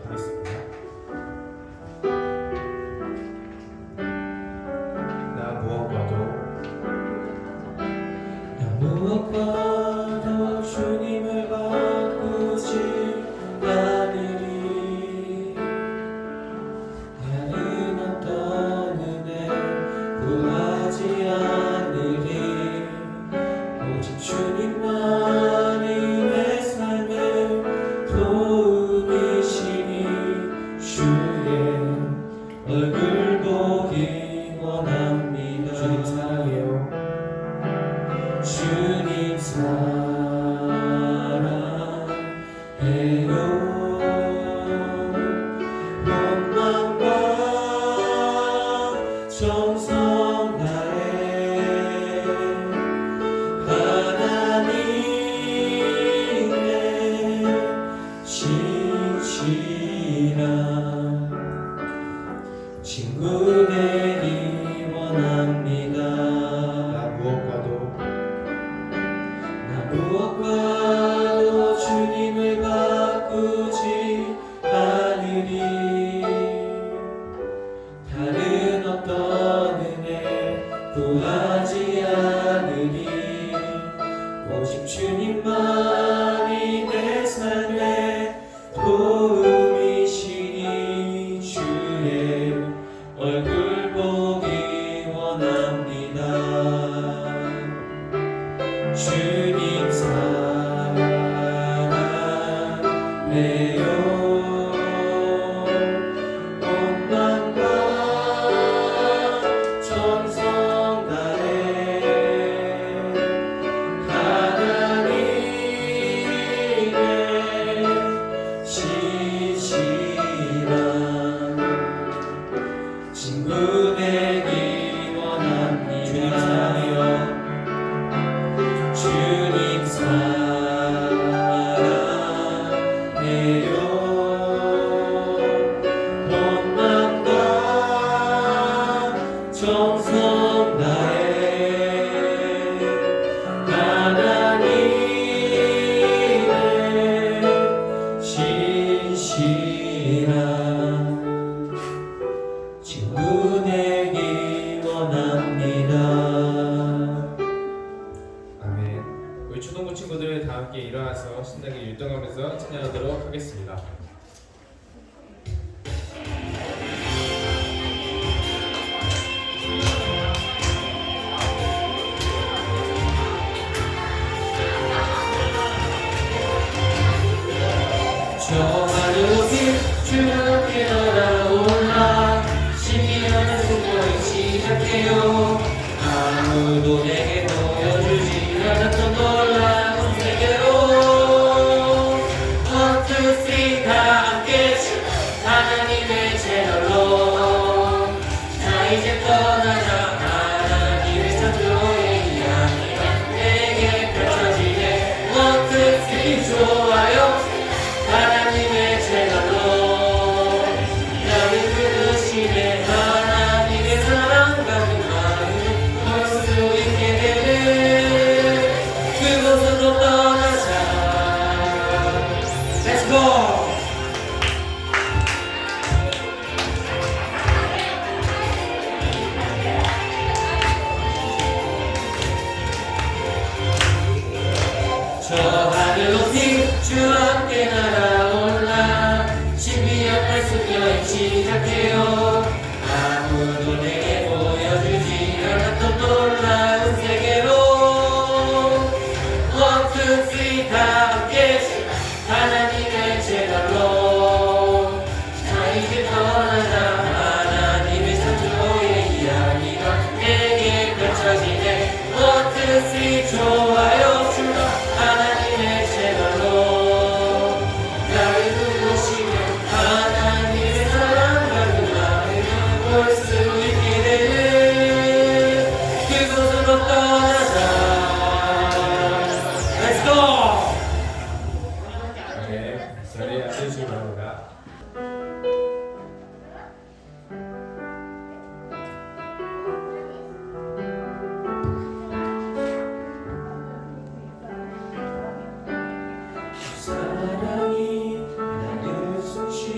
읽어보도록 하겠습니다. 나 무엇과도 주님을 바꾸지 않으리. 나는 어떤 은혜 구하지 않으리. 오직 주님만이 내 삶의 도움이시니 주의 얼굴 보기 원합니다. 주님 사랑해요. 주님 사랑해요. 온 마음과 정성 다해 하나님의 진실한 친구 되기 원합니다. 무엇과도 주님을 바꾸지 않으리. 다른 어떤 은혜 구하지 않으리. 오직 주님만이 내 삶의 도움이시니 주의 얼굴 보기 원합니다. 주님 사랑해요. 온 마음과 정성 다해 하나님의 진실한 친구 되기 원합니다. 주님 사랑해요. 주님 사랑해요. 온 마음과 정성 다해 하나님의 진실한 친구 되기 원합니다. 우리 초등부 친구들 다 함께 일어나서 신나게 율동하면서 찬양하도록 하겠습니다. 저 하늘 높이 주께 날아올라 신비한 승부를 시작해요. 아무도 내게 보여주지 않았던 놀라운 세계로 One, two, three 다 함께 하나님의 채널로 자 이제 떠나자. 하나님의 창조의 이야기가 내게 펼쳐지네. One, two, three 좋아요. 하나님의 채널로 나를 부르시네. 하나님의 사랑과 볼 수 있게 되네. 그곳으로 떠나자. Let's go! 저 하늘 높이 주 함께 날아올라 신비한 발숲 여행 시작해요. 아무도 내게 보여주지 않았던 놀라운 세계로 One, two, three 다 함께 하나님의 채널로 자 이제 떠나자. 하나님의 창조의 이야기가 내게 펼쳐지네. One, two, three 좋아요. 하나님의 채널로 나를 부르시면 하나님의 사랑과 그마음을 볼 수 있게 되네. 그곳으로 떠나자. Let's go! 네, 자리에 앉으시기 바랍니다. 사랑이 나를 쑤시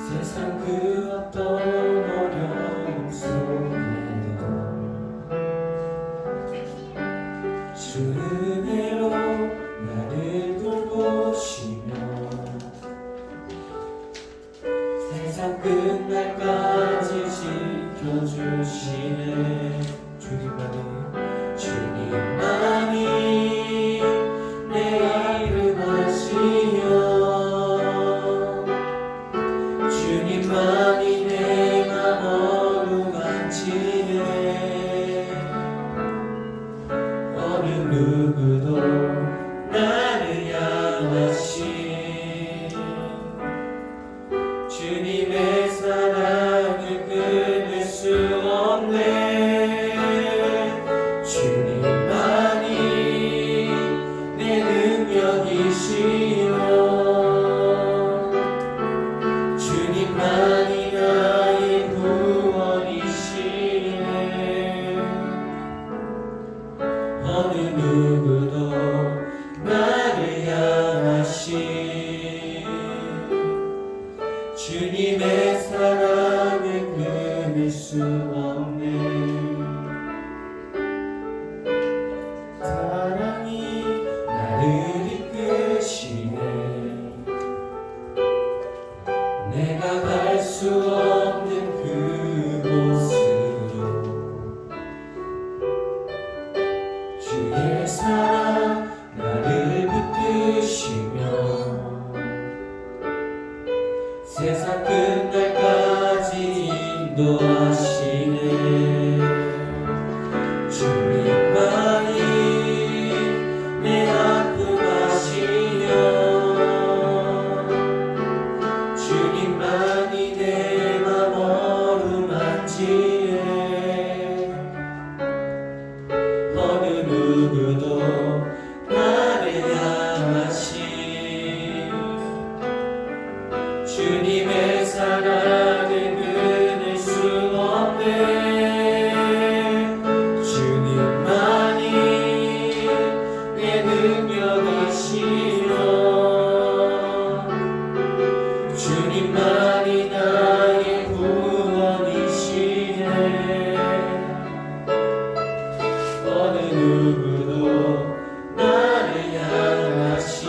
세상 그 어떤 어려움 속에도 주 은혜로 나를 돌보시며 세상 끝날까지 지켜주시네. 주님만이 내 이름 아시며 주님만이 내 맘 어루만지네. 어느 누구도 나를 향하신 주님의 사랑을 끊을 수 없네. 주님만이 내 능력이시여 주님만이 나의 구원이시네. 어느 누구도 나를 향하신 주님의 사랑을 끊을 수 없네. 사랑이 나를 이끄시네. 내가 갈 수 없는 그곳으로 주의 사랑 나를 붙드시며 세상 끝날까지 인도하시네. 주님만이 내 아픔 아시며 주님만이 내 맘 어루만지네. 어느 누구도 나를 향하신 주님의 사랑을 끊을 수 없네. 주님만이 내 능력이시여 주님만이 나의 구원이시네. 어느 누구도 나를 향하신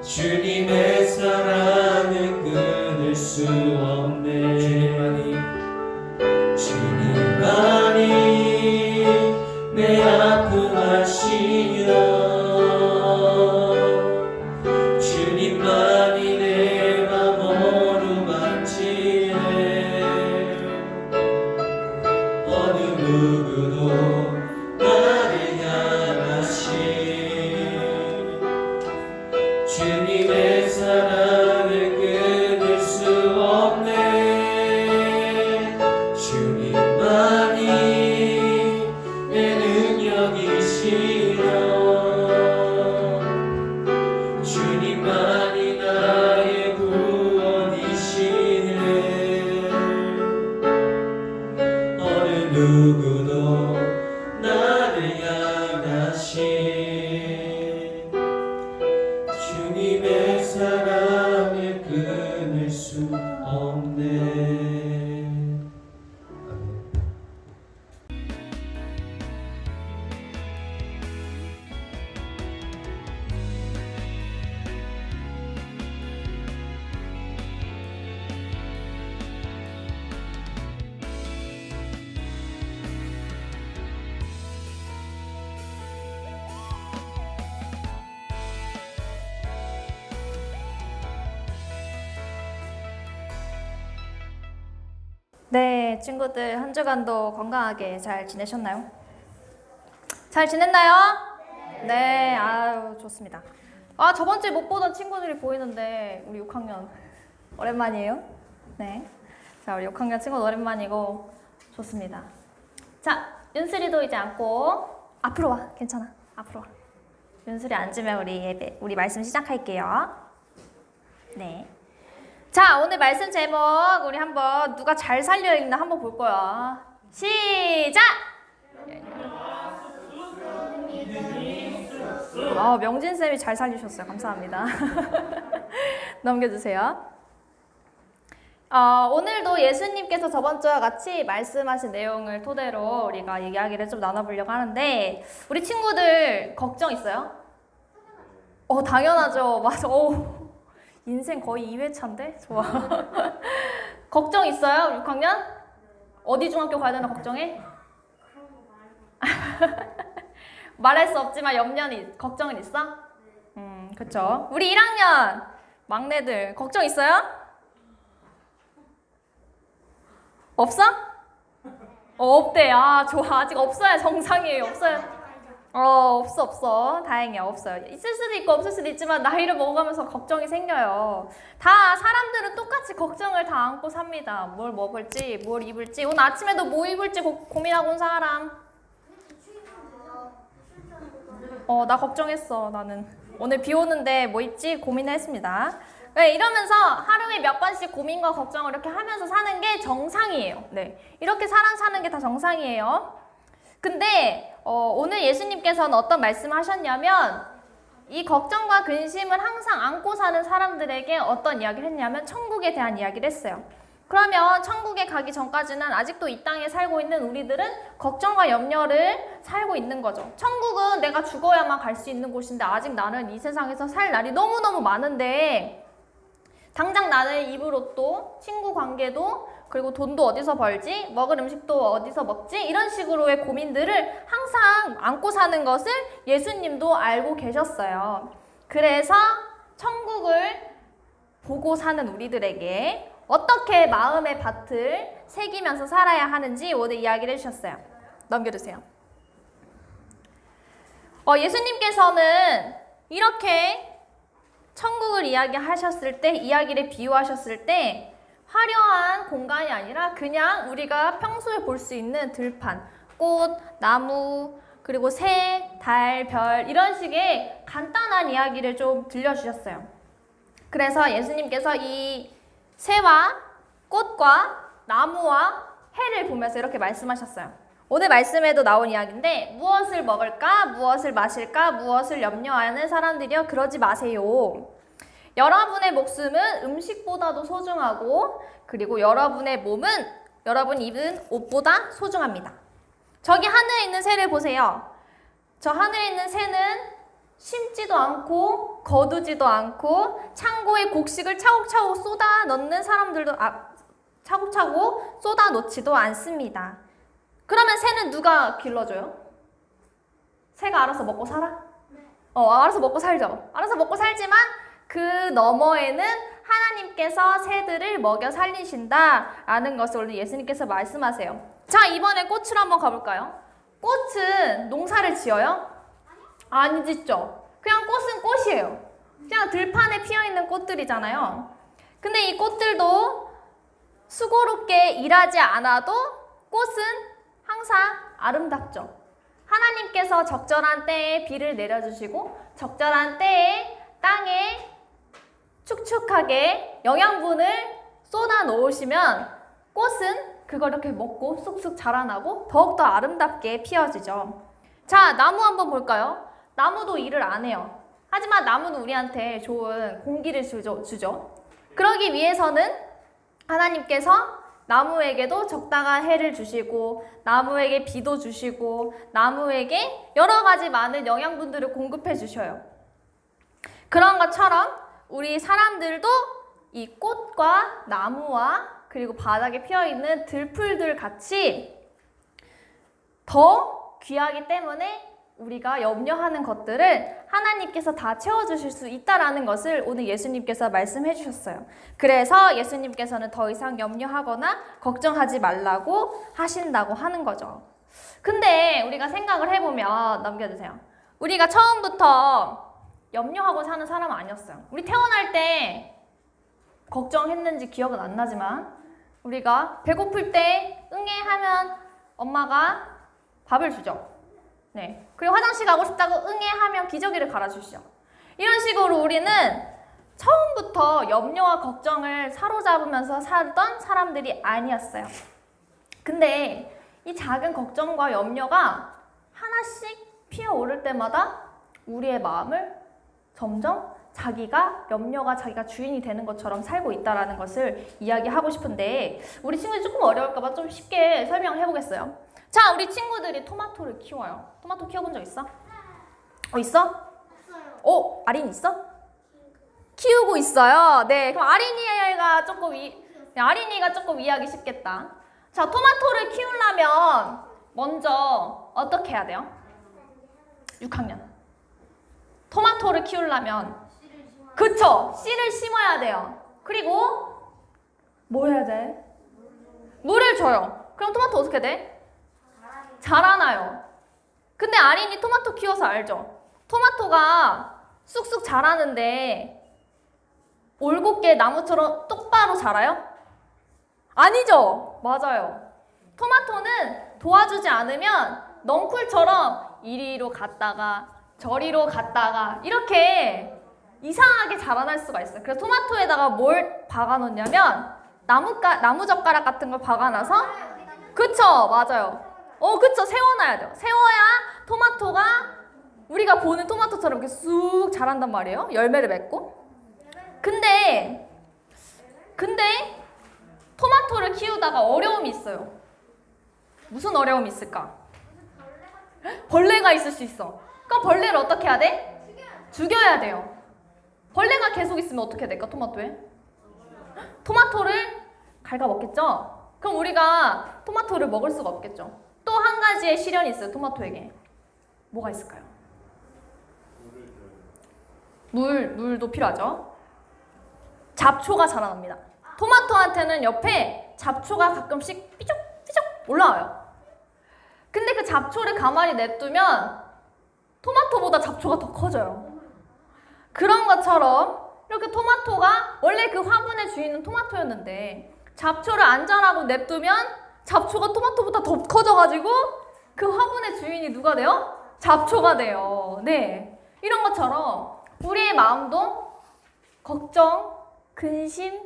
주님의 사랑을 끊을 수 없네. 주님만이 내 아픔 아시며 주님만이 내 맘 어루만지네. 어느 누구도 나를 향하신 주님의 사랑을 끊을 수 없네. 주님만이 내 능력이시여 주님만이 나의 구원이시네. 어느 누구도 나를 향하신 주님의 사랑을 끊을 수 없네. 네, 친구들 한 주간도 건강하게 잘 지내셨나요? 잘 지냈나요? 네, 아유 좋습니다. 아, 저번 주에 못 보던 친구들이 보이는데 우리 6학년 오랜만이에요. 네, 자 우리 6학년 친구들 오랜만이고 좋습니다. 자, 윤슬이도 이제 앉고 앞으로 와. 괜찮아. 앞으로 와. 윤슬이 앉으면 우리 말씀 시작할게요. 네. 자, 오늘 말씀 제목 우리 한번 누가 잘 살려 읽나 한번 볼 거야. 시작! 명진쌤이 잘 살리셨어요. 감사합니다. 넘겨주세요. 오늘도 예수님께서 저번 주와 같이 말씀하신 내용을 토대로 우리가 이야기를 좀 나눠보려고 하는데, 우리 친구들 걱정 있어요? 당연하죠. 맞아. 인생 거의 2회차인데? 좋아. 걱정 있어요? 6학년? 어디 중학교 가야 되나 걱정해? 말할 수 없지만 걱정은 있어? 그쵸. 우리 1학년 막내들 걱정 있어요? 없어? 없대. 좋아. 아직 없어야 정상이에요. 없어요. 없어. 다행이야. 없어요. 있을 수도 있고 없을 수도 있지만 나이를 먹어가면서 걱정이 생겨요. 다 사람들은 똑같이 걱정을 다 안고 삽니다. 뭘 먹을지, 뭘 입을지. 오늘 아침에도 뭐 입을지 고민하고 온 사람. 나 걱정했어. 나는 오늘 비 오는데 뭐 입지 고민했습니다. 네, 이러면서 하루에 몇 번씩 고민과 걱정을 이렇게 하면서 사는 게 정상이에요. 네, 이렇게 사는 게 다 정상이에요. 근데 오늘 예수님께서는 어떤 말씀을 하셨냐면, 이 걱정과 근심을 항상 안고 사는 사람들에게 어떤 이야기를 했냐면 천국에 대한 이야기를 했어요. 그러면 천국에 가기 전까지는 아직도 이 땅에 살고 있는 우리들은 걱정과 염려를 살고 있는 거죠. 천국은 내가 죽어야만 갈 수 있는 곳인데 아직 나는 이 세상에서 살 날이 너무너무 많은데, 당장 나는 입을 옷도, 친구 관계도, 그리고 돈도 어디서 벌지, 먹을 음식도 어디서 먹지, 이런 식으로의 고민들을 항상 안고 사는 것을 예수님도 알고 계셨어요. 그래서 천국을 보고 사는 우리들에게 어떻게 마음의 밭을 새기면서 살아야 하는지 오늘 이야기를 해주셨어요. 넘겨주세요. 예수님께서는 이렇게 천국을 이야기를 비유하셨을 때 화려한 공간이 아니라 그냥 우리가 평소에 볼 수 있는 들판, 꽃, 나무, 그리고 새, 달, 별 이런 식의 간단한 이야기를 좀 들려주셨어요. 그래서 예수님께서 이 새와 꽃과 나무와 해를 보면서 이렇게 말씀하셨어요. 오늘 말씀에도 나온 이야기인데, 무엇을 먹을까, 무엇을 마실까, 무엇을 염려하는 사람들이여 그러지 마세요. 여러분의 목숨은 음식보다도 소중하고, 그리고 여러분의 몸은 여러분 입은 옷보다 소중합니다. 저기 하늘에 있는 새를 보세요. 저 하늘에 있는 새는 심지도 않고 거두지도 않고 창고에 곡식을 차곡차곡 쏟아 넣는 사람들도 차곡차곡 쏟아 놓지도 않습니다. 그러면 새는 누가 길러줘요? 새가 알아서 먹고 살아? 알아서 먹고 살죠. 알아서 먹고 살지만 그 너머에는 하나님께서 새들을 먹여 살리신다라는 것을 오늘 예수님께서 말씀하세요. 자, 이번에 꽃으로 한번 가볼까요? 꽃은 농사를 지어요? 안 짓죠. 그냥 꽃은 꽃이에요. 그냥 들판에 피어있는 꽃들이잖아요. 근데 이 꽃들도 수고롭게 일하지 않아도 꽃은 항상 아름답죠. 하나님께서 적절한 때에 비를 내려주시고 적절한 때에 땅에 축축하게 영양분을 쏟아 놓으시면 꽃은 그걸 이렇게 먹고 쑥쑥 자라나고 더욱더 아름답게 피어지죠. 자, 나무 한번 볼까요? 나무도 일을 안 해요. 하지만 나무는 우리한테 좋은 공기를 주죠. 그러기 위해서는 하나님께서 나무에게도 적당한 해를 주시고 나무에게 비도 주시고 나무에게 여러 가지 많은 영양분들을 공급해 주셔요. 그런 것처럼 우리 사람들도 이 꽃과 나무와 그리고 바닥에 피어있는 들풀들 같이 더 귀하기 때문에 우리가 염려하는 것들을 하나님께서 다 채워주실 수 있다는 것을 오늘 예수님께서 말씀해 주셨어요. 그래서 예수님께서는 더 이상 염려하거나 걱정하지 말라고 하신다고 하는 거죠. 근데 우리가 생각을 해보면, 넘겨주세요. 우리가 처음부터 염려하고 사는 사람은 아니었어요. 우리 태어날 때 걱정했는지 기억은 안 나지만 우리가 배고플 때 응애 하면 엄마가 밥을 주죠. 네. 그리고 화장실 가고 싶다고 응애 하면 기저귀를 갈아주시죠. 이런 식으로 우리는 처음부터 염려와 걱정을 사로잡으면서 살던 사람들이 아니었어요. 근데 이 작은 걱정과 염려가 하나씩 피어오를 때마다 우리의 마음을 점점 염려가 자기가 주인이 되는 것처럼 살고 있다는 것을 이야기하고 싶은데 우리 친구들이 조금 어려울까봐 좀 쉽게 설명을 해보겠어요. 자, 우리 친구들이 토마토를 키워요. 토마토 키워본 적 있어? 있어? 아린이 있어? 키우고 있어요. 네, 그럼 아린이가 조금 이해하기 쉽겠다. 자, 토마토를 키우려면 먼저 어떻게 해야 돼요? 6학년. 토마토를 키우려면 그쵸? 씨를 심어야 돼요. 그리고 뭐 해야 돼? 물을 줘요. 그럼 토마토 어떻게 돼? 자라나요. 근데 아린이 토마토 키워서 알죠? 토마토가 쑥쑥 자라는데 올곧게 나무처럼 똑바로 자라요? 아니죠? 맞아요. 토마토는 도와주지 않으면 넝쿨처럼 이리로 갔다가 저리로 갔다가 이렇게 이상하게 자라날 수가 있어요. 그래서 토마토에다가 뭘 박아놓냐면 나무젓가락 같은 걸 박아놔서 그쵸? 맞아요. 그쵸? 세워놔야 돼요. 세워야 토마토가 우리가 보는 토마토처럼 이렇게 쑥 자란단 말이에요. 열매를 맺고. 근데 토마토를 키우다가 어려움이 있어요. 무슨 어려움이 있을까? 벌레가 있을 수 있어. 그럼 벌레를 어떻게 해야 돼? 죽여야 돼요. 벌레가 계속 있으면 어떻게 될까, 토마토에? 토마토를 갉아먹겠죠? 그럼 우리가 토마토를 먹을 수가 없겠죠. 또 한 가지의 시련이 있어요, 토마토에게. 뭐가 있을까요? 물도 필요하죠. 잡초가 자라납니다. 토마토한테는 옆에 잡초가 가끔씩 삐죽삐죽 올라와요. 근데 그 잡초를 가만히 냅두면 토마토보다 잡초가 더 커져요. 그런 것처럼 이렇게 토마토가 원래 그 화분의 주인은 토마토였는데 잡초를 안 자라고 냅두면 잡초가 토마토보다 더 커져가지고 그 화분의 주인이 누가 돼요? 잡초가 돼요. 네, 이런 것처럼 우리의 마음도 걱정, 근심,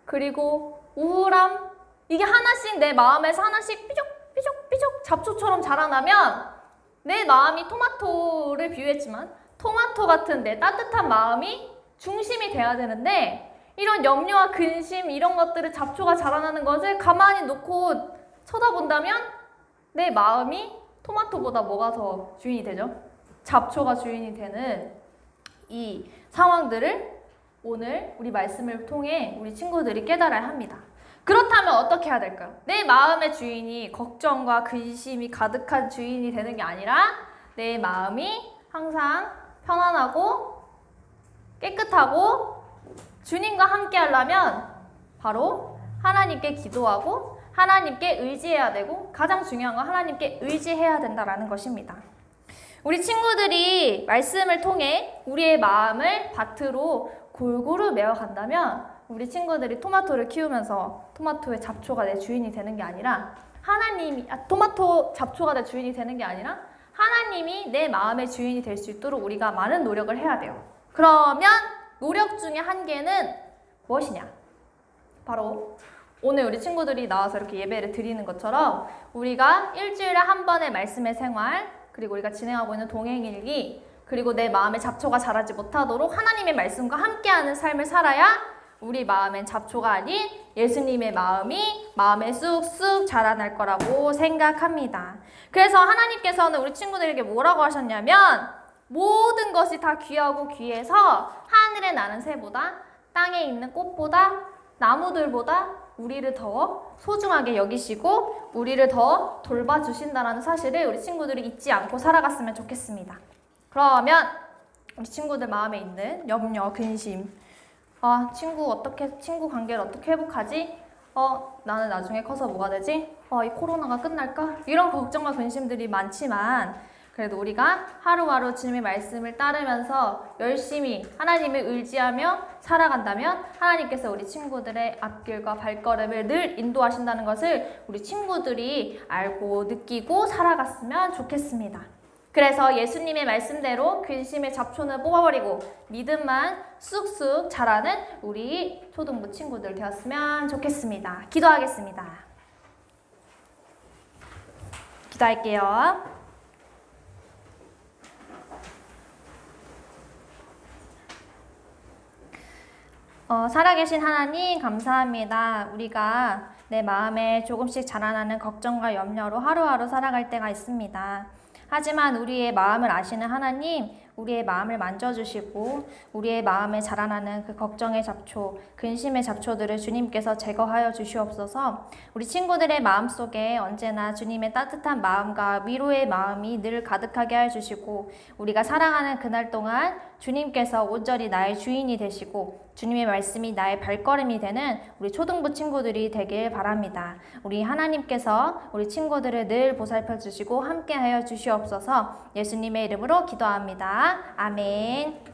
그리고 우울함, 이게 하나씩 내 마음에서 하나씩 삐죽삐죽삐죽 잡초처럼 자라나면 내 마음이 토마토를 비유했지만 토마토 같은 내 따뜻한 마음이 중심이 돼야 되는데 이런 염려와 근심 이런 것들을 잡초가 자라나는 것을 가만히 놓고 쳐다본다면 내 마음이 토마토보다 뭐가 더 주인이 되죠? 잡초가 주인이 되는 이 상황들을 오늘 우리 말씀을 통해 우리 친구들이 깨달아야 합니다. 그렇다면 어떻게 해야 될까요? 내 마음의 주인이 걱정과 근심이 가득한 주인이 되는 게 아니라 내 마음이 항상 편안하고 깨끗하고 주님과 함께 하려면 바로 하나님께 기도하고 하나님께 의지해야 되고 가장 중요한 건 하나님께 의지해야 된다는 것입니다. 우리 친구들이 말씀을 통해 우리의 마음을 밭으로 골고루 메어간다면 우리 친구들이 토마토를 키우면서 토마토의 잡초가 내 주인이 되는 게 아니라 토마토 잡초가 내 주인이 되는 게 아니라 하나님이 내 마음의 주인이 될 수 있도록 우리가 많은 노력을 해야 돼요. 그러면 노력 중에 한계는 무엇이냐? 바로 오늘 우리 친구들이 나와서 이렇게 예배를 드리는 것처럼 우리가 일주일에 한 번의 말씀의 생활, 그리고 우리가 진행하고 있는 동행일기, 그리고 내 마음에 잡초가 자라지 못하도록 하나님의 말씀과 함께하는 삶을 살아야 우리 마음엔 잡초가 아닌 예수님의 마음에 쑥쑥 자라날 거라고 생각합니다. 그래서 하나님께서는 우리 친구들에게 뭐라고 하셨냐면 모든 것이 다 귀하고 귀해서 하늘에 나는 새보다 땅에 있는 꽃보다 나무들보다 우리를 더 소중하게 여기시고 우리를 더 돌봐주신다는 사실을 우리 친구들이 잊지 않고 살아갔으면 좋겠습니다. 그러면 우리 친구들 마음에 있는 염려, 근심, 친구 관계를 어떻게 회복하지? 나는 나중에 커서 뭐가 되지? 이 코로나가 끝날까? 이런 걱정과 근심들이 많지만 그래도 우리가 하루하루 주님의 말씀을 따르면서 열심히 하나님을 의지하며 살아간다면 하나님께서 우리 친구들의 앞길과 발걸음을 늘 인도하신다는 것을 우리 친구들이 알고 느끼고 살아갔으면 좋겠습니다. 그래서 예수님의 말씀대로 근심의 잡초는 뽑아버리고 믿음만 쑥쑥 자라는 우리 초등부 친구들 되었으면 좋겠습니다. 기도하겠습니다. 기도할게요. 살아계신 하나님 감사합니다. 우리가 내 마음에 조금씩 자라나는 걱정과 염려로 하루하루 살아갈 때가 있습니다. 하지만 우리의 마음을 아시는 하나님, 우리의 마음을 만져주시고 우리의 마음에 자라나는 그 걱정의 잡초, 근심의 잡초들을 주님께서 제거하여 주시옵소서. 우리 친구들의 마음속에 언제나 주님의 따뜻한 마음과 위로의 마음이 늘 가득하게 해주시고 우리가 살아가는 그날 동안 주님께서 온전히 나의 주인이 되시고 주님의 말씀이 나의 발걸음이 되는 우리 초등부 친구들이 되길 바랍니다. 우리 하나님께서 우리 친구들을 늘 보살펴 주시고 함께하여 주시옵소서. 예수님의 이름으로 기도합니다. 아멘.